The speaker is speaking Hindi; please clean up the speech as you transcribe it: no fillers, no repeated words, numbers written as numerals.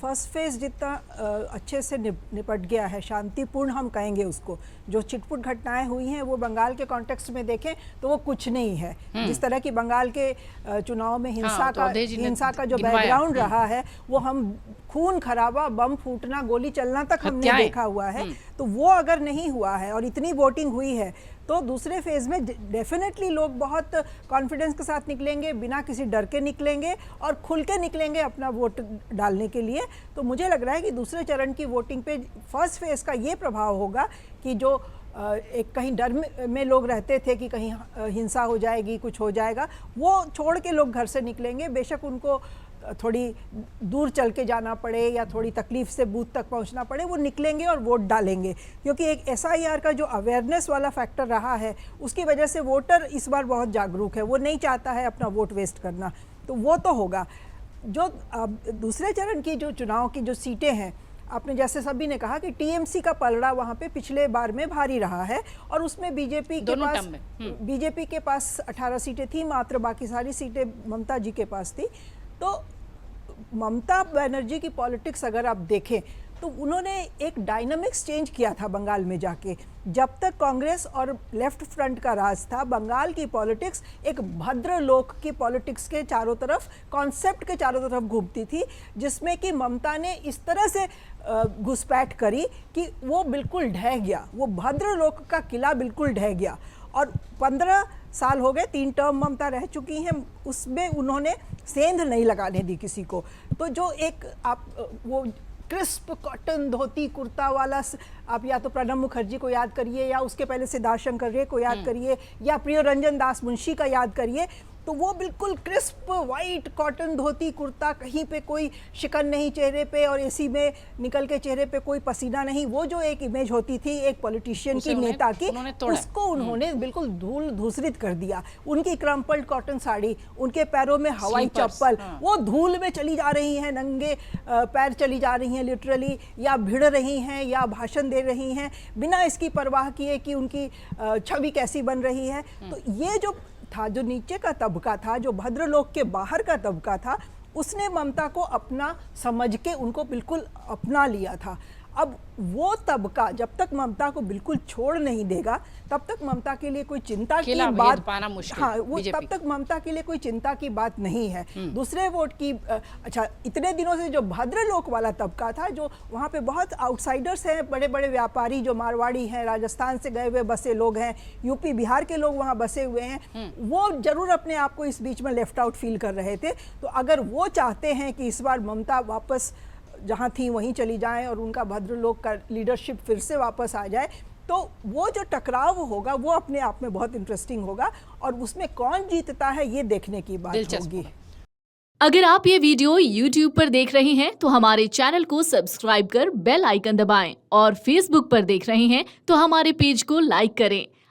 फर्स्ट फेज जितना अच्छे से निपट गया है, शांतिपूर्ण हम कहेंगे उसको, जो छिटपुट घटनाएं हुई हैं वो बंगाल के कॉन्टेक्स्ट में देखें तो वो कुछ नहीं है। जिस तरह की बंगाल के चुनाव में हिंसा का जो बैकग्राउंड रहा है, वो हम खून खराबा, बम फूटना, गोली चलना तक हमने देखा हुआ है। तो वो अगर नहीं हुआ है और इतनी वोटिंग हुई है तो दूसरे फेज में डेफिनेटली लोग बहुत कॉन्फिडेंस के साथ निकलेंगे, बिना किसी डर के निकलेंगे और खुल के निकलेंगे अपना वोट डालने के लिए। तो मुझे लग रहा है कि दूसरे चरण की वोटिंग पे फर्स्ट फेज का ये प्रभाव होगा कि जो एक कहीं डर में लोग रहते थे कि कहीं हिंसा हो जाएगी, कुछ हो जाएगा, वो छोड़ के लोग घर से निकलेंगे। बेशक उनको थोड़ी दूर चल के जाना पड़े या थोड़ी तकलीफ से बूथ तक पहुंचना पड़े, वो निकलेंगे और वोट डालेंगे। क्योंकि एक SIR का जो अवेयरनेस वाला फैक्टर रहा है, उसकी वजह से वोटर इस बार बहुत जागरूक है, वो नहीं चाहता है अपना वोट वेस्ट करना। तो वो तो होगा। जो दूसरे चरण की जो चुनाव की जो सीटें हैं, आपने जैसे सभी ने कहा कि TMC का पलड़ा वहाँ पे पिछले बार में भारी रहा है और उसमें बीजेपी के पास 18 सीटें थी मात्र, बाकी सारी सीटें ममता जी के पास थी। तो ममता बनर्जी की पॉलिटिक्स अगर आप देखें तो उन्होंने एक डायनामिक्स चेंज किया था बंगाल में जाके। जब तक कांग्रेस और लेफ्ट फ्रंट का राज था, बंगाल की पॉलिटिक्स एक भद्र लोक की पॉलिटिक्स के चारों तरफ, कॉन्सेप्ट के चारों तरफ घूमती थी, जिसमें कि ममता ने इस तरह से घुसपैठ करी कि वो बिल्कुल ढह गया, वो भद्र लोक का किला बिल्कुल ढह गया। और 15 साल हो गए, 3 टर्म ममता रह चुकी हैं, उसमें उन्होंने सेंध नहीं लगाने दी किसी को। तो जो एक आप वो क्रिस्प कॉटन धोती कुर्ता वाला, आप या तो प्रणब मुखर्जी को याद करिए या उसके पहले सिद्धार्थ शंकर को याद करिए या प्रियरंजन दास मुंशी का याद करिए, तो वो बिल्कुल crisp white cotton dhoti kurta, कहीं पे कोई शिकन नहीं चेहरे पे और AC में निकल के चेहरे पे कोई पसीना नहीं, वो जो एक इमेज होती थी एक पॉलिटिशियन की, नेता की, उसको उन्होंने बिल्कुल धूल धूसरित कर दिया। उनकी क्रम्पल्ड कॉटन साड़ी, उनके पैरों में हवाई चप्पल, वो धूल में चली जा रही हैं, नंगे पैर चली जा रही हैं लिटरली, या भिड़ रही हैं या भाषण दे रही हैं बिना इसकी परवाह किए कि उनकी छवि कैसी बन रही है। तो ये जो था, जो नीचे का तबका था, जो भद्रलोक के बाहर का तबका था, उसने ममता को अपना समझ के उनको बिल्कुल अपना लिया था। अब वो तबका जब तक ममता को बिल्कुल छोड़ नहीं देगा, तब तक ममता के लिए कोई चिंता की बात पाना मुश्किल। हाँ, वो तब तक ममता के लिए कोई चिंता की बात नहीं है। दूसरे वोट की अच्छा, इतने दिनों से जो भद्रलोक वाला तबका था, जो वहाँ पे बहुत आउटसाइडर्स हैं, बड़े बड़े व्यापारी जो मारवाड़ी हैं, राजस्थान से गए हुए बसे लोग हैं, यूपी बिहार के लोग वहाँ बसे हुए हैं, वो जरूर अपने आप को इस बीच में लेफ्ट आउट फील कर रहे थे। तो अगर वो चाहते हैं कि इस बार ममता वापस जहाँ थी वहीं चली जाएं और उनका भद्रलोक का लीडरशिप फिर से वापस आ जाए, तो वो जो टकराव होगा वो अपने आप में बहुत इंटरेस्टिंग होगा और उसमें कौन जीतता है ये देखने की बात होगी। अगर आप ये वीडियो YouTube पर देख रहे हैं तो हमारे चैनल को सब्सक्राइब कर बेल आइकन दबाएं और Facebook पर देख रहे हैं तो हमारे पेज को लाइक करें।